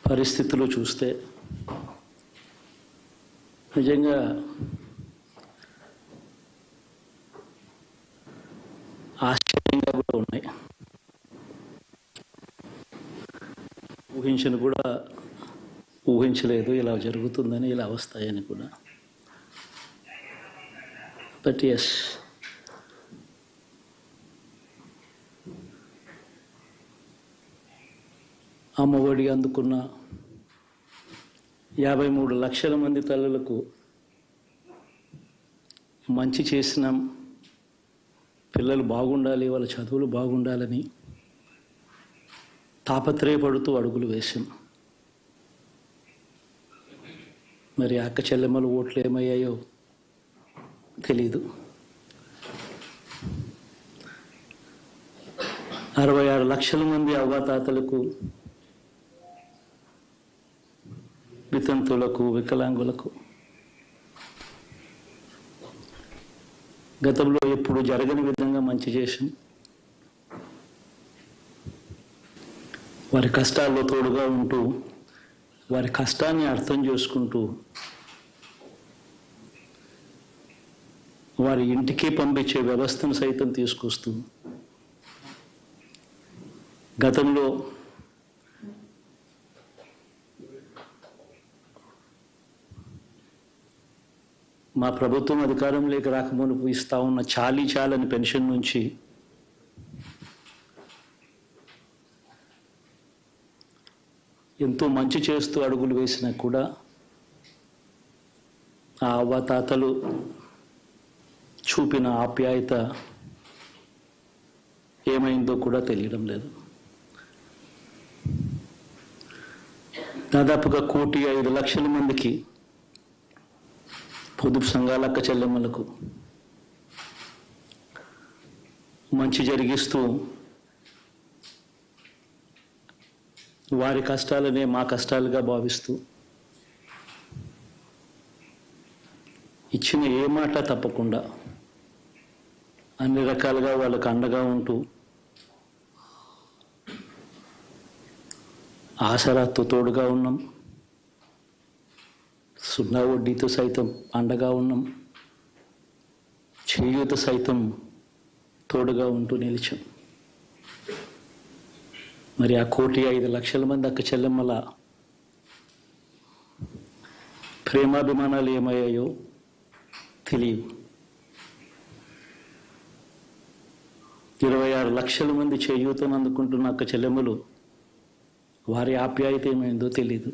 పరిస్థితులు చూస్తే నిజంగా ఆశ్చర్యంగా కూడా ఉన్నాయి. ఊహించలేదు ఇలా జరుగుతుందని, ఇలా వస్తాయని కూడా. బట్ ఎస్, అమ్మఒడి అందుకున్న 53 లక్షల మంది తల్లులకు మంచి చేసిన, పిల్లలు బాగుండాలి, వాళ్ళ చదువులు బాగుండాలని తాపత్రయపడుతూ అడుగులు వేశాం. మరి అక్క చెల్లెమ్మల ఓట్లు ఏమయ్యాయో తెలీదు. 66 లక్షల మంది అవ్వాతాతలకు, వితంతులకు, వికలాంగులకు గతంలో ఎప్పుడు జరగని విధంగా మంచి చేశాం. వారి కష్టాల్లో తోడుగా ఉంటూ, వారి కష్టాన్ని అర్థం చేసుకుంటూ, వారి ఇంటికి పంపించే వ్యవస్థను సైతం తీసుకొస్తూ, గతంలో మా ప్రభుత్వం అధికారంలోకి రాకమునుపు ఇస్తా ఉన్న చాలని పెన్షన్ నుంచి ఎంతో మంచి చేస్తూ అడుగులు వేసినా కూడా ఆ అవ్వాతాతలు చూపిన ఆప్యాయత ఏమైందో కూడా తెలియడం లేదు. దాదాపుగా 1,05,00,000 మందికి, పొదుపు సంఘాల అక్క చెల్లెమ్మలకు మంచి జరిగిస్తూ, వారి కష్టాలనే మా కష్టాలుగా భావిస్తూ, ఇచ్చిన ఏ మాట తప్పకుండా అన్ని రకాలుగా వాళ్ళకు అండగా ఉంటూ, ఆసరాతో తోడుగా ఉన్నాం, సున్నా వడ్డీతో సైతం అండగా ఉన్నాం, చేయూత సైతం తోడుగా ఉంటూ నిలిచాం. మరి ఆ 1,05,00,000 మంది అక్క చెల్లెమ్మల ప్రేమాభిమానాలు ఏమయ్యాయో తెలియవు. 26 లక్షల మంది చేయూతను అందుకుంటున్న అక్క చెల్లెమ్మలు, వారి ఆప్యాయత ఏమైందో తెలీదు.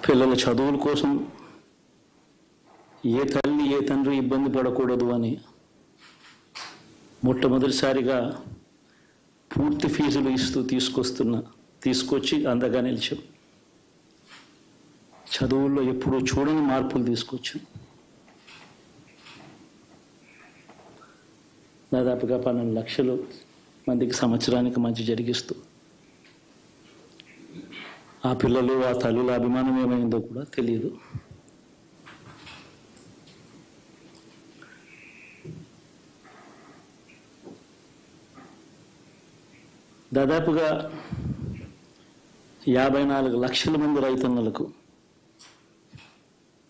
పిల్లల చదువుల కోసం ఏ తల్లి ఏ తండ్రి ఇబ్బంది పడకూడదు అని మొట్టమొదటిసారిగా పూర్తి ఫీజులు ఇస్తూ తీసుకొచ్చి అందగా నిలిచాం. చదువుల్లో ఎప్పుడూ చూడని మార్పులు తీసుకొచ్చాం. దాదాపుగా 12 లక్షల మందికి సంవత్సరానికి మంచి జరిగిస్తూ, ఆ పిల్లలు, ఆ తల్లుల అభిమానం ఏమైందో కూడా తెలియదు. దాదాపుగా 54 లక్షల మంది రైతన్నలకు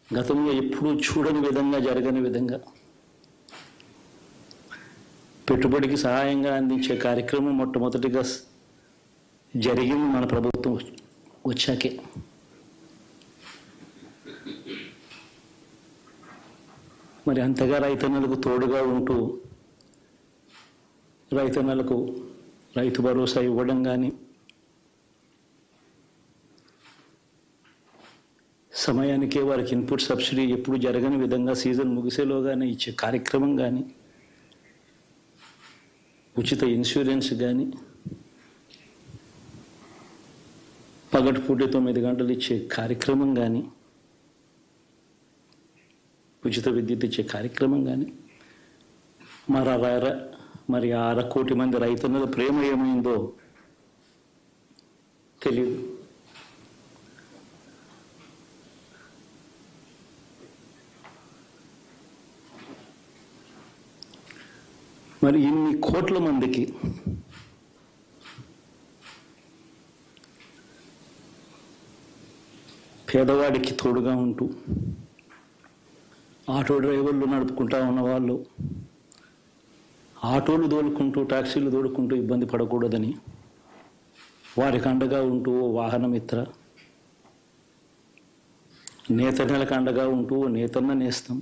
గతంలో ఎప్పుడూ చూడని విధంగా, జరగని విధంగా పెట్టుబడికి సహాయంగా అందించే కార్యక్రమం మొట్టమొదటిగా జరిగింది మన ప్రభుత్వం వచ్చాకే. మరి అంతగా రైతన్నలకు తోడుగా ఉంటూ, రైతన్నలకు రైతు భరోసా ఇవ్వడం కానీ, సమయానికే వారికి ఇన్పుట్ సబ్సిడీ ఎప్పుడు జరగని విధంగా సీజన్ ముగిసేలోగానే ఇచ్చే కార్యక్రమం కానీ, ఉచిత ఇన్సూరెన్స్ కానీ, పగటిపూట 9 గంటలు ఇచ్చే కార్యక్రమం కానీ, ఉచిత విద్యుత్ ఇచ్చే కార్యక్రమం కానీ, మరి 6 కోటి మంది రైతన్నల ప్రేమ ఏమైందో తెలియదు. మరి ఇన్ని కోట్ల మందికి పేదవాడికి తోడుగా ఉంటూ ఆటో డ్రైవర్లు నడుపుకుంటా ఉన్నవాళ్ళు ఆటోలు తోలుకుంటూ టాక్సీలు తోలుకుంటూ ఇబ్బంది పడకూడదని వారికి అండగా ఉంటూ వాహనమిత్ర, నేతన్నలకు అండగా ఉంటూ నేతన్న నేస్తం,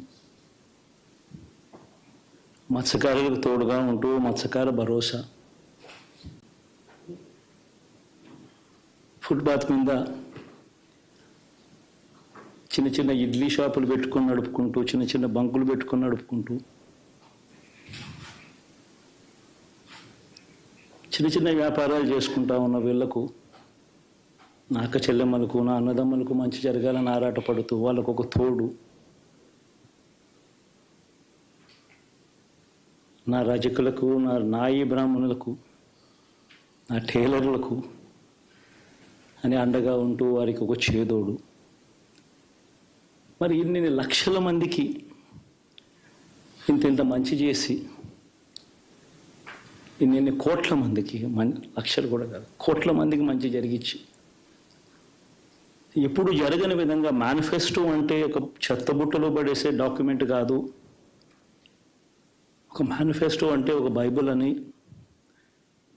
మత్స్యకారులకు తోడుగా ఉంటూ మత్స్యకార భరోసా, ఫుట్పాత్ మీద చిన్న చిన్న ఇడ్లీ షాపులు పెట్టుకొని నడుపుకుంటూ, చిన్న చిన్న బంకులు పెట్టుకొని నడుపుకుంటూ, చిన్న చిన్న వ్యాపారాలు చేసుకుంటా ఉన్న వీళ్లకు, నా అక్క చెల్లెమ్మలకు, నా అన్నదమ్మలకు మంచి జరగాలని ఆరాటపడుతూ వాళ్ళకు ఒక తోడు, నా రజకులకు, నా నాయి బ్రాహ్మణులకు, నా టైలర్లకు అని అండగా ఉంటూ వారికి ఒక చేదోడు. మరి ఇన్ని లక్షల మందికి ఇంత మంచి చేసి, ఇన్ని కోట్ల మందికి, లక్షలు కూడా కాదు, కోట్ల మందికి మంచి జరిగించి, ఎప్పుడు జరగని విధంగా మేనిఫెస్టో అంటే ఒక చెత్తబుట్టలో పడేసే డాక్యుమెంట్ కాదు. ఒక మేనిఫెస్టో అంటే ఒక బైబిల్ అని,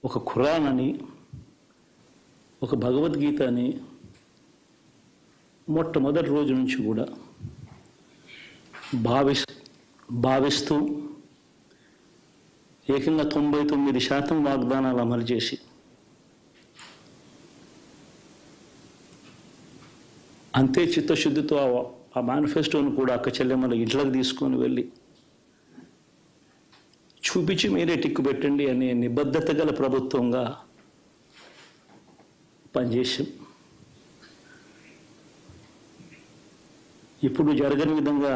ఒక ఖురాన్ అని, ఒక భగవద్గీత అని మొట్టమొదటి రోజు నుంచి కూడా భావిస్తూ ఏకంగా 99% వాగ్దానాలు అమలు చేసి అంతే చిత్తశుద్ధితో ఆ మేనిఫెస్టోను కూడా అక్క చెల్లెమ్మల ఇంట్లోకి తీసుకొని వెళ్ళి చూపించి మీరే టిక్కు పెట్టండి అనే నిబద్ధత గల ప్రభుత్వంగా పనిచేసాం. ఇప్పుడు జరగని విధంగా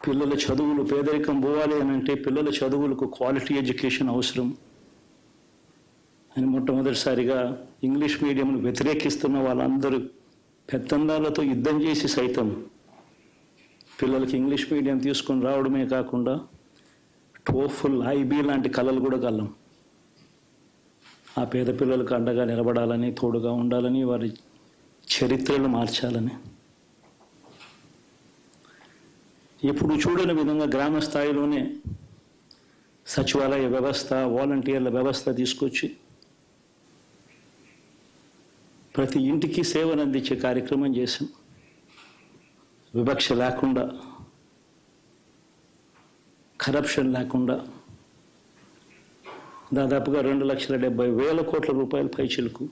పిల్లల చదువులు, పేదరికం పోవాలి అని అంటే పిల్లల చదువులకు క్వాలిటీ ఎడ్యుకేషన్ అవసరం అని మొట్టమొదటిసారిగా ఇంగ్లీష్ మీడియంను వ్యతిరేకిస్తున్న వాళ్ళందరూ పెత్తందాలతో యుద్ధం చేసి సైతం పిల్లలకి ఇంగ్లీష్ మీడియం తీసుకొని రావడమే కాకుండా టోఫుల్, ఐబీ లాంటి కళలు కూడా కలం. ఆ పేద పిల్లలకు అండగా నిలబడాలని, తోడుగా ఉండాలని, వారి చరిత్రలు మార్చాలని, ఎప్పుడు చూడని విధంగా గ్రామ స్థాయిలోనే సచివాలయ వ్యవస్థ, వాలంటీర్ల వ్యవస్థ తీసుకొచ్చి ప్రతి ఇంటికి సేవను అందించే కార్యక్రమం చేశాం. వివక్ష లేకుండా, కరప్షన్ లేకుండా దాదాపుగా 2,70,000 కోట్ల రూపాయల పైచిలకు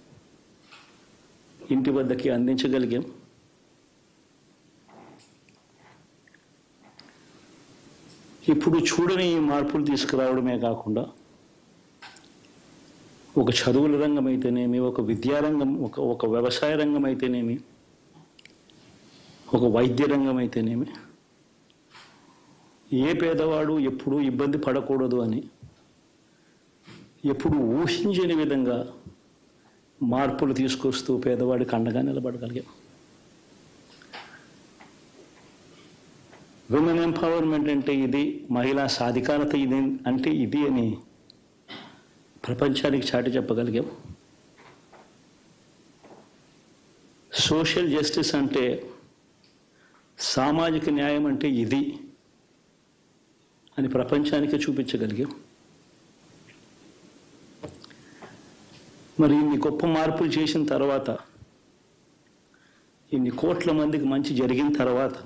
ఇంటి వద్దకి అందించగలిగాం. ఇప్పుడు చూడని ఈ మార్పులు తీసుకురావడమే కాకుండా ఒక చదువుల రంగం అయితేనేమి, ఒక విద్యారంగం, ఒక వ్యవసాయ రంగం అయితేనేమి, ఒక వైద్య రంగం అయితేనేమి, ఏ పేదవాడు ఎప్పుడూ ఇబ్బంది పడకూడదు అని ఎప్పుడు ఊహించని విధంగా మార్పులు తీసుకొస్తూ పేదవాడికి అండగా నిలబడగలిగాం. విమెన్ ఎంపవర్మెంట్ అంటే ఇది, మహిళా సాధికారత ఇది అంటే ఇది అని ప్రపంచానికి చాటి చెప్పగలిగాం. సోషల్ జస్టిస్ అంటే, సామాజిక న్యాయం అంటే ఇది అని ప్రపంచానికి చూపించగలిగాం. మరి ఇన్ని గొప్ప మార్పులు చేసిన తర్వాత, ఇన్ని కోట్ల మందికి మంచి జరిగిన తర్వాత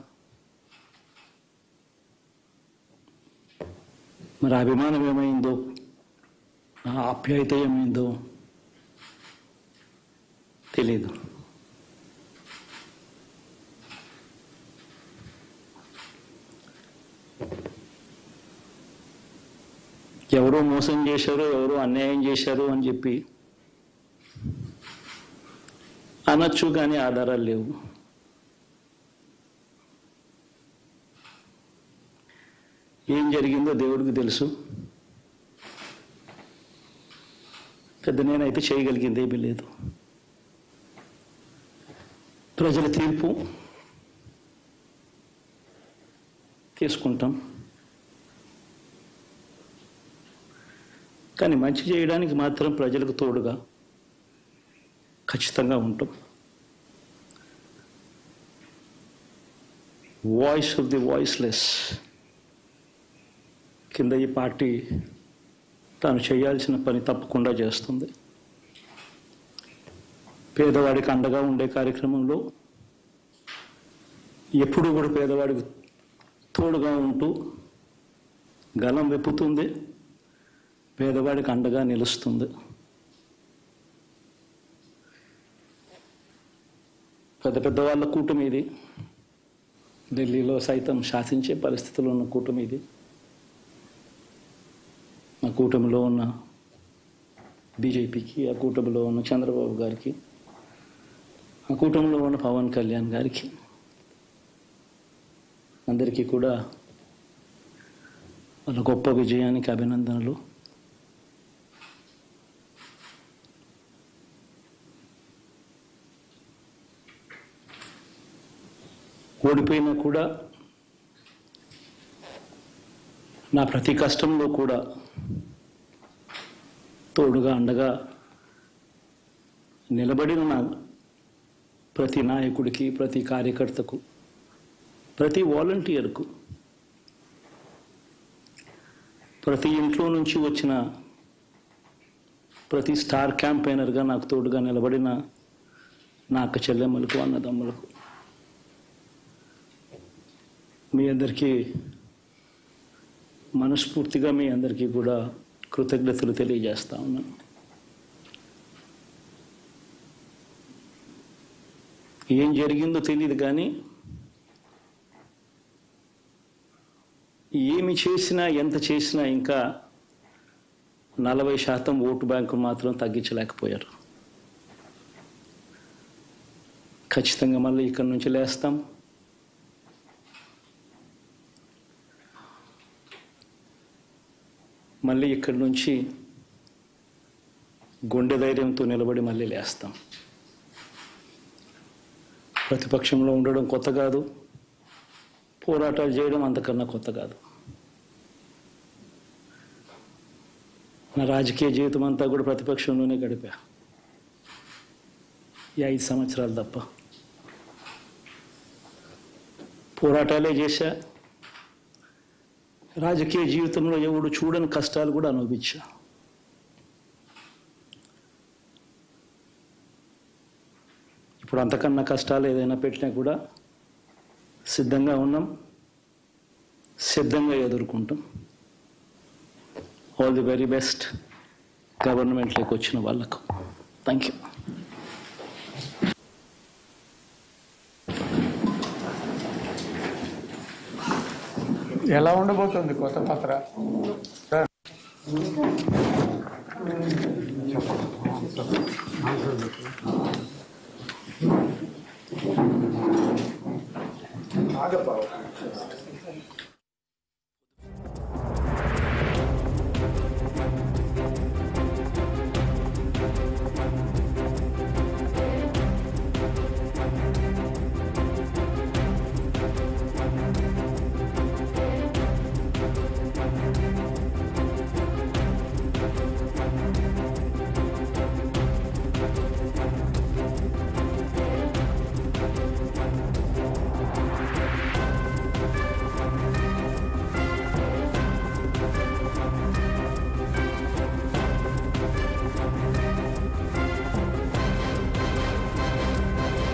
మరి అభిమానం ఏమైందో, నా ఆప్యాయత ఏమైందో తెలీదు. ఎవరో మోసం చేశారో, ఎవరో అన్యాయం చేశారు అని చెప్పి అనొచ్చు, కానీ ఆధారాలు లేవు. ఏం జరిగిందో దేవుడికి తెలుసు. పెద్ద నేనైతే చేయగలిగింది ఏమీ లేదు. ప్రజల తీర్పు తీసుకుంటాం. కానీ మంచి చేయడానికి మాత్రం ప్రజలకు తోడుగా ఖచ్చితంగా ఉంటాం. వాయిస్ ఆఫ్ ది వాయిస్లెస్ కింద ఈ పార్టీ తాను చేయాల్సిన పని తప్పకుండా చేస్తుంది. పేదవాడికి అండగా ఉండే కార్యక్రమంలో ఎప్పుడూ కూడా పేదవాడికి తోడుగా ఉంటూ గలం వెప్పుతుంది, పేదవాడికి అండగా నిలుస్తుంది. పెద్ద పెద్ద వాళ్ళ కూటమి ఇది, ఢిల్లీలో సైతం శాసించే పరిస్థితుల్లో ఉన్న కూటమి ఇది. ఆ కూటమిలో ఉన్న బీజేపీకి, ఆ కూటమిలో ఉన్న చంద్రబాబు గారికి, ఆ కూటమిలో ఉన్న పవన్ కళ్యాణ్ గారికి అందరికీ కూడా వాళ్ళ గొప్ప విజయానికి అభినందనలు. ఓడిపోయినా కూడా నా ప్రతి కష్టంలో కూడా తోడుగా అండగా నిలబడిన నా ప్రతి నాయకుడికి, ప్రతి కార్యకర్తకు, ప్రతి వాలంటీర్కు, ప్రతి ఇంట్లో నుంచి వచ్చిన ప్రతి స్టార్ క్యాంపెయినర్గా నాకు తోడుగా నిలబడిన నా అక్క చెల్లెమ్మలకు, అన్నదమ్ములకు, మీ అందరికీ మనస్ఫూర్తిగా మీ అందరికీ కూడా కృతజ్ఞతలు తెలియజేస్తా ఉన్నాను. ఏం జరిగిందో తెలియదు కానీ ఏమి చేసినా, ఎంత చేసినా ఇంకా 40% ఓటు బ్యాంకు మాత్రం తగ్గించలేకపోయారు. ఖచ్చితంగా మళ్ళీ ఇక్కడి నుంచి లేస్తాం. మళ్ళీ ఇక్కడి నుంచి గుండె ధైర్యంతో నిలబడి మళ్ళీ లేస్తాం. ప్రతిపక్షంలో ఉండడం కొత్త కాదు, పోరాటాలు చేయడం అంతకన్నా కొత్త కాదు. నా రాజకీయ జీవితం అంతా కూడా ప్రతిపక్షంలోనే గడిపా, ఈ 5 సంవత్సరాలు తప్ప. పోరాటాలే చేశా, రాజకీయ జీవితంలో ఎవడు చూడని కష్టాలు కూడా అనుభవించా. ఇప్పుడు అంతకన్నా కష్టాలు ఏదైనా పెట్టినా కూడా సిద్ధంగా ఉన్నాం, సిద్ధంగా ఎదుర్కొంటాం. ఆల్ ది వెరీ బెస్ట్ గవర్నమెంట్లోకి వచ్చిన వాళ్ళకు. Thank you. ఎలా ఉండబోతుంది కొత్త పాత్ర? ఆగపావు